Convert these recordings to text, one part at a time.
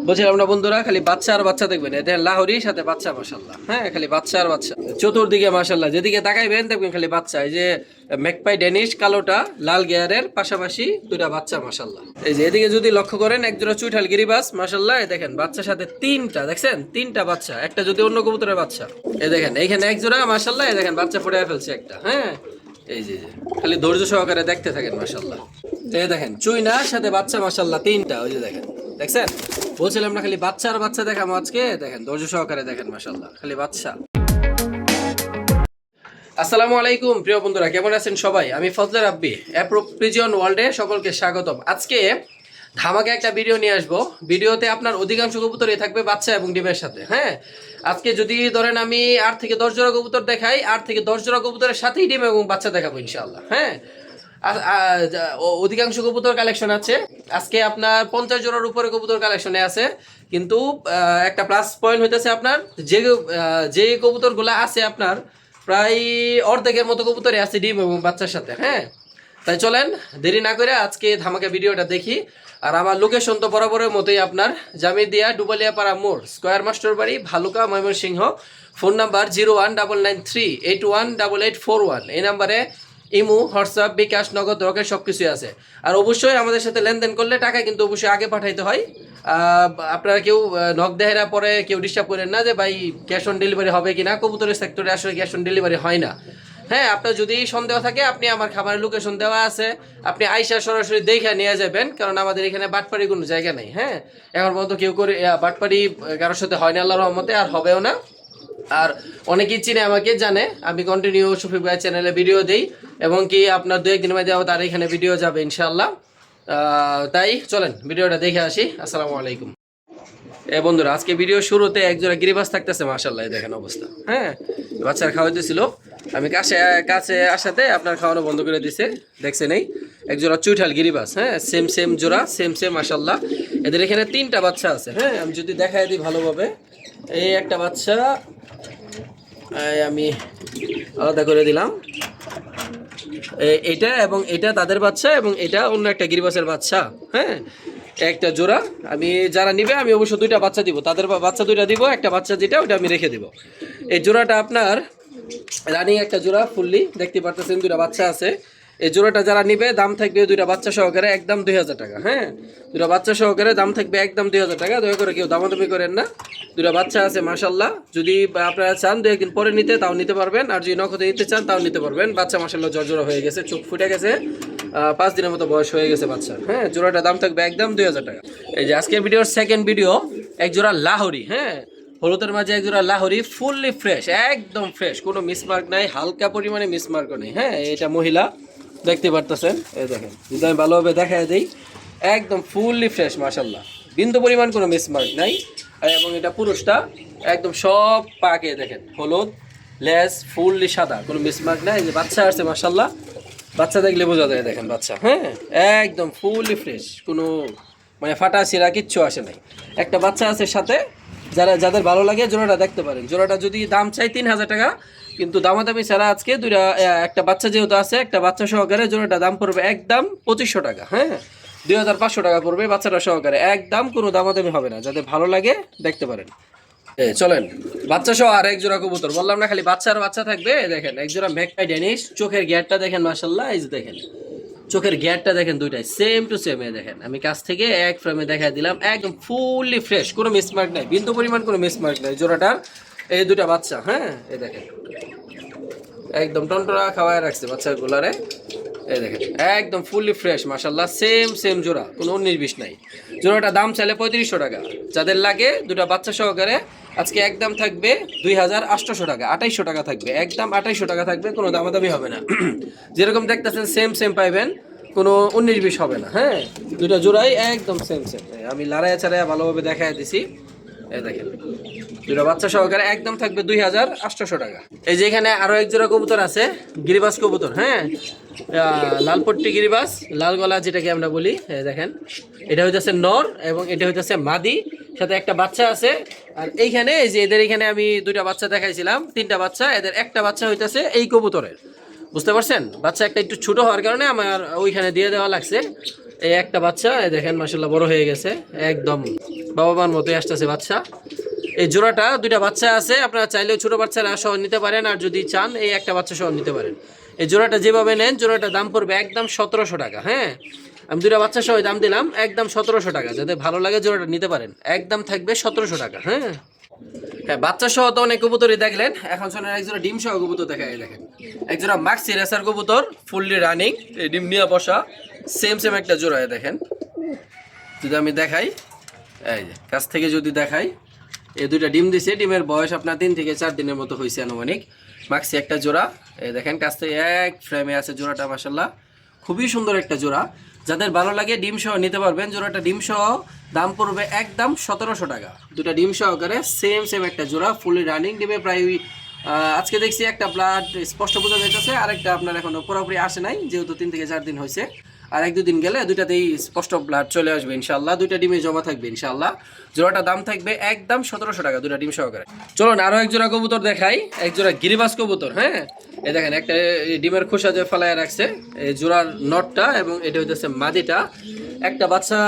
বলছিলাম না বন্ধুরা, খালি বাচ্চা আর বাচ্চা দেখবেন, এদের লাহোরির সাথে বাচ্চা মাশাল্লাহ। হ্যাঁ, খালি বাচ্চা আর বাচ্চা চতুর্দিকে মাশাল্লাহ, যেদিকে তাকাইবেন দেখবেন খালি বাচ্চা। এই যে ম্যাকপাই ডেনিশ কালোটা লাল গিয়ারের পাশাপাশি দুইটা বাচ্চা মাশাল্লাহ। এই যে এদিকে যদি লক্ষ্য করেন এক জোড়া চুইঠাল গিরিবাস মাশাল্লাহ, এই দেখেন বাচ্চার সাথে তিনটা, দেখছেন তিনটা বাচ্চা, একটা যদি অন্য কবুতরের বাচ্চা। এই দেখেন এইখানে এক জোড়া মাশাল্লাহ, এই দেখেন বাচ্চা ফুটায় ফেলছে একটা। হ্যাঁ, এই যে খালি ধৈর্য সহকারে দেখতে থাকেন মাশাল্লাহ। এই দেখেন চুইনার সাথে বাচ্চা মাশাল্লাহ তিনটা, ওই যে দেখেন, দেখছেন বলছিলাম না খালি বাচ্চা আর বাচ্চা দেখাবো আজকে। দেখেন ধৈর্য সহকারে দেখেন মাশাল্লাহ, খালি বাচ্চা। আসসালামু আলাইকুম প্রিয় বন্ধুরা, কেমন আছেন সবাই? আমি ফজলে রাব্বি, পিজিয়ন ওয়ার্ল্ডে সকলকে স্বাগতম। আজকে ধামাকে একটা ভিডিও নিয়ে আসবো। ভিডিওতে আপনার অধিকাংশ কবুতরই থাকবে বাচ্চা এবং ডিমের সাথে। হ্যাঁ, আজকে যদি ধরেন আমি 8 থেকে 10 জোড়া কবুতর দেখাই, 8 থেকে 10 জোড়া কবুতরের সাথেই ডিম এবং বাচ্চা দেখাবো ইনশাআল্লাহ। হ্যাঁ, অধিকাংশ কবুতর কালেকশন আছে আজকে আপনার 50 জোড়ার উপরে কবুতর কালেকশনে আছে। কিন্তু একটা প্লাস পয়েন্ট হইতেছে আপনার যে কবুতরগুলো আছে আপনার প্রায় অর্ধেকের মতো কবুতরই আছে ডিম এবং বাচ্চার সাথে। হ্যাঁ, তাই চলেন দেরি না করে আজকে ধামাকা ভিডিওটা দেখি। আর আমার লোকেশন তো বরাবরের মতোই আপনার জামিদিয়া ডুবালিয়াপাড়া মোড়, স্কয়ার মাস্টার বাড়ি, ভালুকা, ময়মনসিংহ। Phone number 01993818841। এই নাম্বারে ইমু, হোয়াটসঅ্যাপ, বিকাশ, নগদ, রকেট সব কিছুই আছে। আর অবশ্যই আমাদের সাথে লেনদেন করলে টাকা কিন্তু অবশ্যই আগে পাঠাইতে হয়। আপনারা কেউ নক দেহেরা পরে কেউ ডিস্টার্ব করেন না যে ভাই ক্যাশ অন ডেলিভারি হবে কিনা। কবুতরের সেক্টরে আসলে ক্যাশ অন ডেলিভারি হয় না। হ্যাঁ, আপনার যদি সন্দেহ থাকে আপনি আমার খাবারের লোকেশন দেওয়া আছে, আপনি আইসা সরাসরি দেখে নিয়ে যাবেন, কারণ আমাদের এখানে বাটপাড়ি কোনো জায়গা নেই। হ্যাঁ, এখন পর্যন্ত কেউ করে বাটপাড়ি কারোর সাথে হয় না আল্লাহর রহমতে, আর হবেও না। আর অনেকেই চিনে আমাকে, জানে আমি কন্টিনিউ শফিক ভাই চ্যানেলে ভিডিও দিই, এবং কি আপনার 2-1 দিনের মধ্যে তার এখানে ভিডিও যাবে ইনশাআল্লাহ। তাই চলেন ভিডিওটা দেখে আসি। আসসালামু আলাইকুম। বন্ধুরা, আজকে ভিডিও শুরুতে একজোড়া গিরিবাস থাকতেছে মাশাআল্লাহ, দেখেন অবস্থা। হ্যাঁ, বাচ্চার খাওয়াইতেছিল, আমি কাছে আসাতে আপনার খাওয়ানো বন্ধ করে দিছে, দেখছেন এই একজোড়া চুইঠাল গিরিবাস। হ্যাঁ, সেম জোড়া, সেম মাশাআল্লাহ। এদের এখানে 3টা বাচ্চা আছে। হ্যাঁ, আমি যদি দেখাই দিই ভালোভাবে, এই একটা বাচ্চা আমি আলাদা করে দিলাম, এটা এবং এটা তাদের বাচ্চা, এবং এটা অন্য একটা গিরিবাসের বাচ্চা। হ্যাঁ, একটা জোড়া। আমি যারা নিবে আমি অবশ্য 2টা বাচ্চা দিব, তাদের বাচ্চা 2টা দিব, একটা বাচ্চা যেটা ওটা আমি রেখে দিব। এই জোড়াটা আপনার রানিং একটা জোড়া, ফুললি দেখতে পারতেছেন, 2টা বাচ্চা আছে। এই জোড়াটা যারা নিবে দাম থাকবে 2টা বাচ্চা সহকারে একদম 2000 টাকা। হ্যাঁ, 2টা বাচ্চা সহকারে দাম থাকবে একদম 2000 টাকা। দয়া করে কেউ দামাদামি করেন না। 2টা বাচ্চা আছে মাশাল্লাহ। যদি আপনারা চান 2-1 দিন পরে নিতে, তাও নিতে পারবেন। আর যদি নখতে নিতে চান তাও নিতে পারবেন। বাচ্চা মাশাল্লাহ জর্জরা হয়ে গেছে, চোখ ফুটে গেছে, 5 দিনের মতো বয়স হয়ে গেছে বাচ্চার। হ্যাঁ, জোড়াটা দাম থাকবে একদম 2000 টাকা। এই যে আজকের ভিডিওর সেকেন্ড ভিডিও, এক জোড়া লাহোরি। হ্যাঁ, হলুদের মাঝে এক জোড়া লাহোরি, ফুললি ফ্রেশ, একদম ফ্রেশ, কোনো মিসমার্ক নাই, হালকা পরিমাণে মিসমার্কও নেই। হ্যাঁ, এটা মহিলা, দেখতে পারতেছেন। এই দেখেন, যদি আমি ভালোভাবে দেখাই দিই, একদম ফুললি ফ্রেশ মাশাল্লাহ, বিন্দু পরিমাণ কোনো মিসমার্ক নাই। এবং এটা পুরুষটা একদম সব পাকে দেখেন, হলুদ, লেস ফুললি সাদা, কোনো মিসমার্ক নাই। যে বাচ্চা আসছে মাশাল্লাহ, বাচ্চা দেখলে বোঝা যায়, দেখেন বাচ্চা। হ্যাঁ, একদম ফুললি ফ্রেশ, কোনো মানে ফাটা ছিঁড়া কিচ্ছু আসে নাই। একটা বাচ্চা আছে সাথে, যাদের ভালো লাগে জোড়াটা দেখতে পারেন। জোড়াটা যদি দাম চাই 3000 টাকা, কিন্তু দামাদামি ছাড়া আজকে একটা বাচ্চা যেহেতু আছে, একটা বাচ্চা সহকারে জোড়াটা দাম পড়বে একদম 2500 টাকা। হ্যাঁ, 2500 টাকা পড়বে বাচ্চাটা সহকারে, একদম কোনো দামাদামি হবে না। যাদের ভালো লাগে দেখতে পারেন। চলেন বাচ্চা সহ আর এক জোড়া কবুতর, বললাম না খালি বাচ্চা আর বাচ্চা থাকবে। দেখেন এক জোড়া ম্যাকপাই ডেনিশ, চোখের গিয়ারটা দেখেন মাশাল্লাহ, এই যে দেখেন চোখের গিয়ারটা দেখেন, দুইটাই সেম টু সেম। দেখেন আমি কাছ থেকে এক ফ্রেমে দেখা দিলাম, একদম ফুললি ফ্রেশ, কোনো মিসমার্ক নাই, বিন্দু পরিমাণ কোনো মিসমার্ক নাই জোড়াটার। এই 2টা বাচ্চা। হ্যাঁ, এই দেখেন একদম টনটনা খাওয়ায় রাখছে বাচ্চাগুলারে। এই দেখেন একদম ফুললি ফ্রেশ মাশাল্লাহ, সেম জোড়া, কোনো 19-20 নাই। জোড়াটা দাম চাইলে 3500 টাকা। যাদের লাগে 2টা বাচ্চা সহকারে আজকে একদম থাকবে 2800 টাকা, 2800 টাকা থাকবে, একদম 2800 টাকা থাকবে, কোনো দামাদামি হবে না। যেরকম দেখতেছেন সেম পাইবেন, কোনো 19-20 হবে না। হ্যাঁ, 2টা জোড়াই একদম সেম। আমি লাড়াইয়া চাড়াইয়া ভালোভাবে দেখাই দিছি। এই দেখেন 2টা বাচ্চা সহকারে একদম থাকবে 2800 টাকা। এই যে এখানে আরো এক জোড়া কবুতর আছে, গিরিবাস কবুতর। হ্যাঁ, লালপট্টি গিরিবাস, লাল গলা যেটাকে আমরা বলি। দেখেন এটা হইতেছে নর এবং এটা হইতেছে মাদি, সাথে একটা বাচ্চা আছে। আর এইখানে এই যে এদের এখানে আমি 2টা বাচ্চা দেখাইছিলাম, 3টা বাচ্চা, এদের একটা বাচ্চা হইতেছে এই কবুতরের, বুঝতে পারছেন? বাচ্চা একটা একটু ছোট হওয়ার কারণে আমার ওইখানে দিয়ে দেওয়া লাগছে। এই একটা বাচ্চা এই দেখেন মাশাআল্লাহ বড় হয়ে গেছে, একদম বাবা মার মতোই আসতেছে বাচ্চা। এই জোড়াটা দুইটা বাচ্চা আছে, আপনারা চাইলেও ছোট বাচ্চারা সহ নিতে পারেন, আর যদি চান এই একটা বাচ্চা সহ নিতে পারেন। এই জোড়াটা যেভাবে নেন জোড়াটা দাম পড়বে একদম 1700 টাকা। হ্যাঁ, আমি দুইটা বাচ্চা সহ দাম দিলাম একদম 1700 টাকা। যাদের ভালো লাগে জোড়াটা নিতে পারেন, একদম থাকবে 1700 টাকা। হ্যাঁ হ্যাঁ, বাচ্চা সহ তো অনেক কবুতরই দেখলেন, এখন শোনেন একজোড়া ডিম সহ কবুতর দেখা দেখেন। একজোড়া মাক্সি রেসার কবুতর ফুললি রানিং, এই ডিম নিয়ে বসা সেম সেম একটা জোড়া দেখেন। যদি আমি দেখাই, এই যে কাছ থেকে যদি দেখাই, এই দুইটা ডিম দিছে, ডিমের বয়স আপনার 3 থেকে 4 দিনের মতো হয়েছে আনুমানিক। মাক্সি একটা জোড়া, এই দেখেন কাছ থেকে এক ফ্রেমে আছে জোড়াটা, মাশাআল্লাহ খুবই সুন্দর একটা জোড়া। যাদের ভালো লাগে ডিম সহ নিতে পারবেন। জোড়াটা ডিম সহ দাম পড়বে একদম 1700 টাকা। দুটা ডিম সহকারে সেম সেম একটা জোড়া ফুলি রানিং। ডিমে প্রায় আজকে দেখছি একটা ব্লাড স্পষ্ট বোঝা যাইতেছে, আরেকটা আপনার এখনো পুরোপুরি আসে নাই, যেহেতু 3 থেকে 4 দিন হয়েছে। আর 1-2 দিন গেলে দুইটাতেই স্পষ্ট ব্লাড চলে আসবে ইনশাআল্লাহ। দুইটা ডিমে জমা থাকবে ইনশাআল্লাহ। জোড়াটা দাম থাকবে একদম 1700 টাকা, দুটা ডিম সহকারে। চলুন আরো এক জোড়া কবুতর দেখাই, এক জোড়া গিরিবাস কবুতর। হ্যাঁ, এই দেখেন একটা ডিমের খোসা যে ফেলায় রাখছে, এই জোড়ার নটটা এবং এটা হইতেছে মাদিটা, একটা বাচ্চা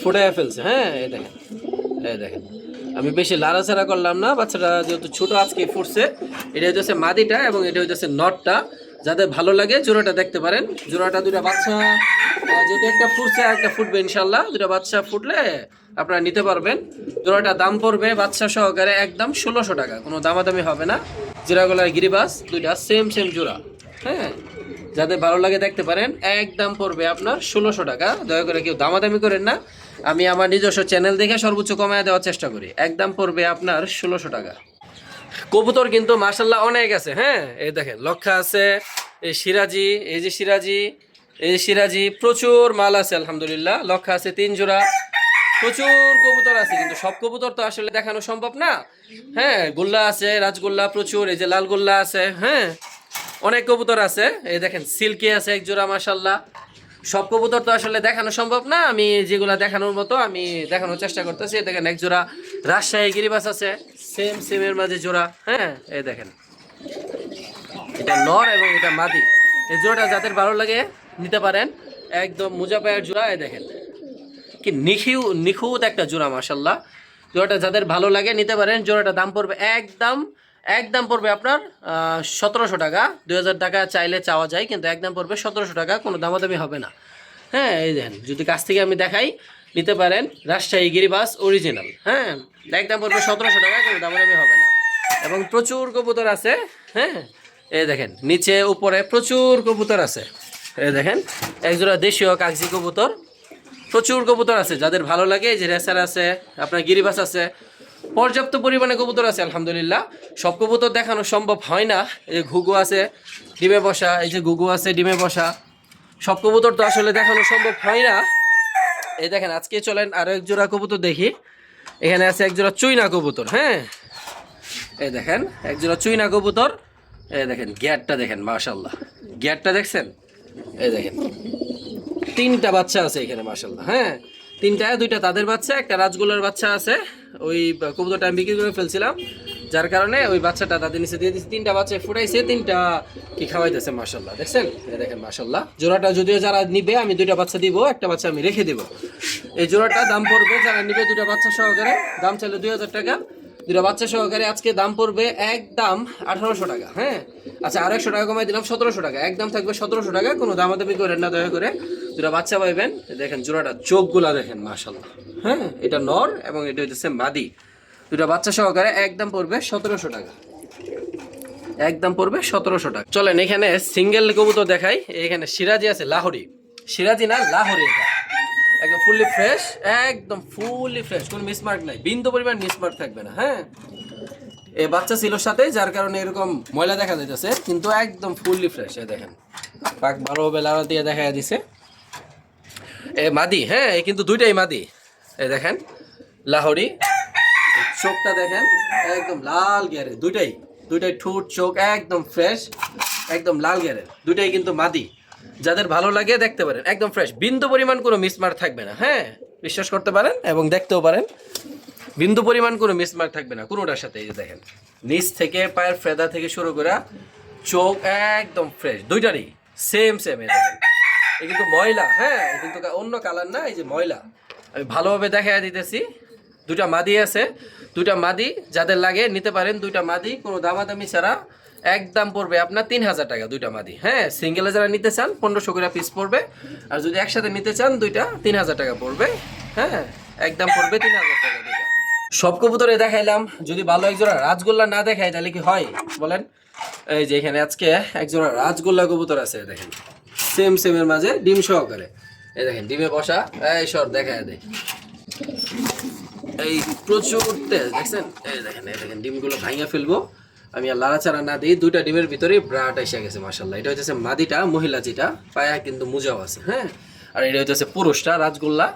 ফুটায় ফেলছে। হ্যাঁ, এই দেখেন, এই দেখেন আমি বেশি লাড়াচাড়া করলাম না, বাচ্চাটা যেহেতু ছোট আজকে ফুটছে। এটা হইতেছে মাদিটা এবং এটা হইতেছে নটটা। যাদের ভালো লাগে জোড়াটা দেখতে পারেন। জোড়াটা দুটা বাচ্চা, যেহেতু একটা ফুটছে আর একটা ফুটবে ইনশাল্লাহ, দুটা বাচ্চা ফুটলে আপনারা নিতে পারবেন। জোড়াটা দাম পড়বে বাচ্চা সহকারে একদম 1600 টাকা, কোনো দামাদামি হবে না। জিরাগোলার গিরিবাস দুইটা সেম সেম জোড়া। হ্যাঁ, যাদের ভালো লাগে দেখতে পারেন, একদম পড়বে আপনার 1600 টাকা। দয়া করে কেউ দামাদামি করেন না, আমি আমার নিজস্ব চ্যানেল দেখে সর্বোচ্চ কমায় দেওয়ার চেষ্টা করি। একদম পড়বে আপনার 1600 টাকা। কবুতর কিন্তু মাশাআল্লাহ অনেক আছে। হ্যাঁ, এই দেখেন লক্ষা আছে, এই সিরাজি, এই যে সিরাজি, এই সিরাজি, প্রচুর মাল আছে আলহামদুলিল্লাহ। লক্ষা আছে 3 জোড়া, প্রচুর কবুতর আছে, কিন্তু সব কবুতর তো আসলে দেখানো সম্ভব না। হ্যাঁ, গোল্লা আছে, রাজগোল্লা প্রচুর, এই যে লাল গোল্লা আছে। হ্যাঁ, অনেক কবুতর আছে। এই দেখেন সিল্কি আছে এক জোড়া মাশাআল্লাহ। সব কবুতর তো আসলে দেখানো সম্ভব না, আমি যেগুলা দেখানোর মতো আমি দেখানোর চেষ্টা করতেছি। দেখেন এক জোড়া রাজশাহী গিরিবাস আছে, সেম সেমের মাঝে জোড়া। হ্যাঁ, এই দেখেন এটা নর এবং এটা মাদি। এই জোড়াটা যাদের ভালো লাগে নিতে পারেন, একদম মোজা পায়ের জোড়া। এই দেখেন কি নিখুঁত একটা জোড়া মাশাআল্লাহ। জোড়াটা যাদের ভালো লাগে নিতে পারেন। জোড়াটা দাম পড়বে একদম পড়বে আপনার 1700 টাকা। 2000 টাকা চাইলে চাওয়া যায়, কিন্তু একদম পড়বে 1700 টাকা, কোনো দামাদামি হবে না। হ্যাঁ, এই দেখেন যদি কাছ থেকে আমি দেখাই, নিতে পারেন রাজশাহী গিরিবাস অরিজিনাল। হ্যাঁ, একদম পড়বে 1700 টাকা, কোনো দামাদামি হবে না। এবং প্রচুর কবুতর আছে। হ্যাঁ, এই দেখেন নিচে উপরে প্রচুর কবুতর আছে। এই দেখেন একজোড়া দেশীয় কাগজি কবুতর, প্রচুর কবুতর আছে। যাদের ভালো লাগে, এই যে রেসার আছে, আপনার গিরিবাস আছে, পর্যাপ্ত পরিমাণে কবুতর আছে আলহামদুলিল্লাহ। সব কবুতর দেখানো সম্ভব হয় না। এই যে ঘুঘু আছে ডিমে বসা, এই যে ঘুঘু আছে ডিমে বসা, সব কবুতর তো আসলে দেখানো সম্ভব হয় না। এই দেখেন আজকে চলেন আরো এক জোড়া কবুতর দেখি। এখানে আছে এক জোড়া চুইনা কবুতর। হ্যাঁ, এই দেখেন এক জোড়া চুইনা কবুতর। এই দেখেন গিয়ারটা দেখেন মাশাআল্লাহ, গিয়ারটা দেখছেন? এই দেখেন 3টা বাচ্চা আছে এখানে মাশাআল্লাহ। হ্যাঁ, 3টা, 2টা তাদের বাচ্চা, একটা রাজগোল্লার বাচ্চা আছে। ওই কবুতরটা আমি বিক্রি করে ফেলছিলাম, যার কারণে ওই বাচ্চাটা তাদের নিচে দিয়ে দিচ্ছি। 3টা বাচ্চা ফুটাইছে, 3টা কি খাওয়াইতেছে মাশাআল্লাহ, দেখছেন? এই দেখেন মাশাআল্লাহ। জোড়াটা যদিও যারা নিবে আমি 2টা বাচ্চা দিব, একটা বাচ্চা আমি রেখে দিব। এই জোড়াটা দাম পড়বে, যারা নিবে 2টা বাচ্চা সহকারে, দাম চাইলে 2000 টাকা। 2টা বাচ্চা সহকারে আজকে দাম পড়বে একদম 1800 টাকা। হ্যাঁ, আচ্ছা আর 100 টাকা কমাই দিলাম 1700 টাকা, একদম থাকবে 1700 টাকা, কোনো দামাদামি করেন না দয়া করে। 2টা বাচ্চা পাইবেন। দেখেন জোড়াটা চোখগুলা দেখেন মাশাআল্লাহ। হ্যাঁ, এটা নর এবং এটা হচ্ছে মাদি। 2টা বাচ্চা সহকারে একদম পড়বে 1700 টাকা, একদম পড়বে 1700 টাকা। চলেন এখানে সিঙ্গেল কবুতর দেখাই। এখানে সিরাজি আছে, লাহোরি, সিরাজি না লাহোরি, এটা একদম ফুললি ফ্রেশ, একদম ফুললি ফ্রেশ, কোনো মিসমার্ক নাই, বিন্দু পরিমাণ মিসমার্ক থাকবে না। হ্যাঁ, এই বাচ্চা ছিল সাথে, যার কারণে এরকম ময়লা দেখা যাইতেছে, কিন্তু একদম ফুললি ফ্রেশ। এই দেখেন পাক ভালোভাবে লাড়া দিয়ে দেখা দিছে। এ মাদি। হ্যাঁ, কিন্তু 2টাই মাদি। এই দেখেন লাহোরি, চোখটা দেখেন একদম লাল গিয়ারের, দুইটাই ঠোঁট চোখ একদম ফ্রেশ, একদম লাল গিয়ারের, 2টাই কিন্তু মাদি। যাদের ভালো লাগে দেখতে পারেন, একদম ফ্রেশ, বিন্দু পরিমাণ কোনো মিসমার্ক থাকবে না। হ্যাঁ, বিশ্বাস করতে পারেন এবং দেখতেও পারেন, বিন্দু পরিমাণ কোনো মিসমার্ক থাকবে না কোনোটার সাথে। এই যে দেখেন নিচ থেকে পায়ের ফেদা থেকে শুরু করে চোখ একদম ফ্রেশ, 2টারই সেম সেম। এই দেখেন এ কিন্তু ময়লা, হ্যাঁ এ কিন্তু অন্য কালার না, এই যে ময়লা। আমি ভালোভাবে দেখাই দিতেছি। দুইটা মাদি আছে, দুইটা মাদি যাদের লাগে নিতে পারেন। দুইটা মাদি কোনো দামাদামি ছাড়া একদম পড়বে আপনার 3000 টাকা দুইটা মাদি। হ্যাঁ সিঙ্গেলে যারা নিতে চান 1500 করে পিস পড়বে, আর যদি একসাথে নিতে চান দুইটা 3000 টাকা পড়বে। হ্যাঁ একদম পড়বে 3000 টাকা দুইটা। সব কবুতরে দেখাইলাম, যদি ভালো একজোড়া রাজগোল্লা না দেখাই তাহলে কি হয় বলেন? এই যে এখানে আজকে একজোড়া রাজগোল্লা কবুতর আছে দেখেন, সেম সেমের মাঝে ডিম সহকারে। এই দেখেন ডিমে বসা, এই সর দেখায় দেয়, এই প্রচুর তেল দেখছেন। এই দেখেন, এই দেখেন ডিমগুলো ভাঙিয়ে ফেলবো আমি, আর লাড়াচাড়া না দিই। দুইটা ডিমের ভিতরে ব্রাট এসে গেছে মাশাল্লাহ। এটা হচ্ছে মাদিটা, মহিলা যেটা পায়া কিন্তু মুজাও আছে। হ্যাঁ আর এটা হচ্ছে পুরুষটা রাজগোল্লা।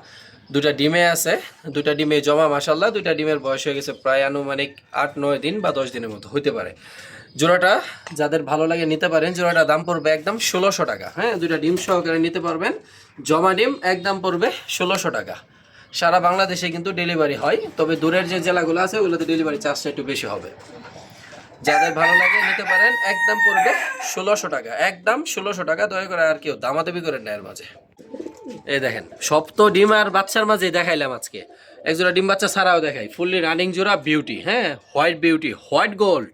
দুইটা ডিমে আছে, দুইটা ডিমে জমা মাশাল্লাহ। দুইটা ডিমের বয়স হয়ে গেছে প্রায় আনুমানিক 8-9 দিন বা 10 দিনের মতো হইতে পারে। জোড়াটা যাদের ভালো লাগে নিতে পারেন। জোড়াটা দাম পড়বে একদম 1600 টাকা। হ্যাঁ দুইটা ডিম সহকারে নিতে পারবেন, জমা ডিম একদম পড়বে 1600 টাকা। সারা বাংলাদেশে কিন্তু ডেলিভারি হয়, তবে দূরের যে জেলাগুলো আছে ওগুলোতে ডেলিভারি চার্জটা একটু বেশি হবে। যাদের ভালো লাগে নিতে পারেন, একদম পড়বে 1600 টাকা, একদম 1600 টাকা। দয়া করে আর কেউ দামাদামি করেন না এর মাঝে। এই দেখেন সব তো ডিম আর বাচ্চার মাঝে দেখাইলাম আজকে, একজোড়া ডিম বাচ্চা ছাড়াও দেখাই। ফুললি রানিং জোড়া বিউটি, হ্যাঁ হোয়াইট বিউটি, হোয়াইট গোল্ড।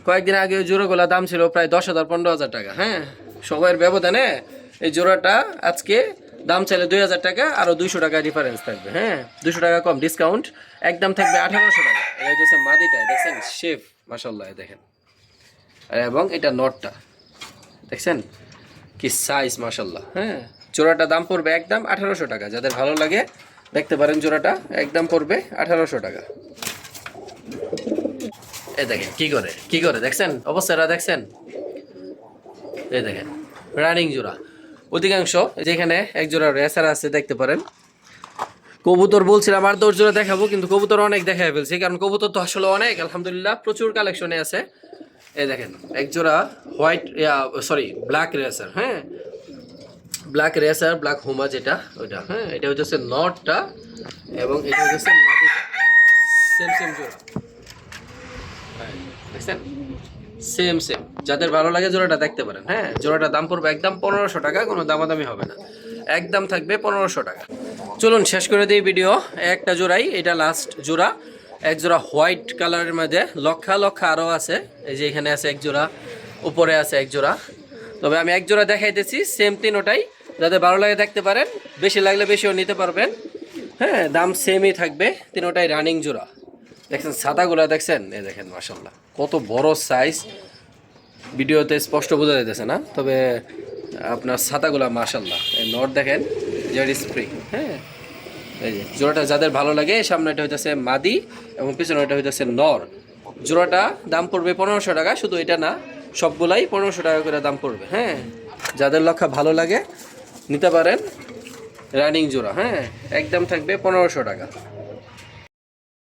কয়েকদিন আগে ওই জোড়াগুলোর দাম ছিল প্রায় 10,000-15,000 টাকা। হ্যাঁ সময়ের ব্যবধানে এই জোড়াটা আজকে দাম চাইলে 2000 টাকা, আরও 200 টাকা ডিফারেন্স থাকবে। হ্যাঁ 200 টাকা কম ডিসকাউন্ট, একদম থাকবে 1800 টাকা। এটা হচ্ছে মাদিটা দেখছেন, শেফ মাশাল্লাহ দেখেন। এবং এটা নটটা দেখছেন কি সাইজ মাশাল্লাহ। হ্যাঁ জোড়াটা দাম পড়বে একদম 1800 টাকা। যাদের ভালো লাগে দেখতে পারেন, জোড়াটা একদম পড়বে 1800 টাকা। এই দেখেন কি করে দেখছেন অবস্থাটা দেখছেন। এই দেখেন রানিং জোড়া অধিকাংশ। যেখানে এক জোড়া রেসার আছে দেখতে পারেন। কবুতর বলছিলাম আর 10 জোড়া দেখাবো, কিন্তু কবুতর অনেক দেখাই ফেলছি, কারণ কবুতর তো আসলে অনেক আলহামদুলিল্লাহ প্রচুর কালেকশনে আছে। এই দেখেন এক জোড়া হোয়াইট ব্ল্যাক রেসার। হ্যাঁ ব্ল্যাক রেসার, ব্ল্যাক হুমা যেটা ওইটা। হ্যাঁ এটা হচ্ছে নটটা এবং এটা হচ্ছে মাদিটা, সেম সেম জোড়া। দেখছেন সেম সেম। যাদের ভালো লাগে জোড়াটা দেখতে পারেন। হ্যাঁ জোড়াটার দাম পড়বে একদম 1500 টাকা, কোনো দামাদামি হবে না, একদম থাকবে 1500 টাকা। চলুন শেষ করে দিই ভিডিও। একটা জোড়াই, এটা লাস্ট জোড়া। এক জোড়া হোয়াইট কালারের মধ্যে লক্ষা লক্ষা আরও আছে। এই যে এখানে আছে এক জোড়া, উপরে আছে এক জোড়া। তবে আমি এক জোড়া দেখাইতেছি, সেম তিনোটাই। যাদের ভালো লাগে দেখতে পারেন, বেশি লাগলে বেশিও নিতে পারবেন। হ্যাঁ দাম সেমই থাকবে, তিনোটাই রানিং জোড়া। দেখছেন ছাতাগুলা দেখছেন, এই দেখেন মাশাল্লাহ কত বড় সাইজ। ভিডিওতে স্পষ্ট বোঝা যাইতেছে না, তবে আপনার ছাতাগুলা মাশাল্লাহ। এই নট দেখেন, জেড স্প্রিং। হ্যাঁ এই যে জোড়াটা যাদের ভালো লাগে, সামনে এটা হইতেছে মাদি এবং পিছনে এটা হইতেছে নর। জোড়াটা দাম পড়বে 1500 টাকা। শুধু এটা না, সবগুলাই 1500 টাকা করে দাম পড়বে। হ্যাঁ যাদের লক্ষা ভালো লাগে নিতে পারেন, রানিং জোড়া। হ্যাঁ একদম থাকবে 1500 টাকা।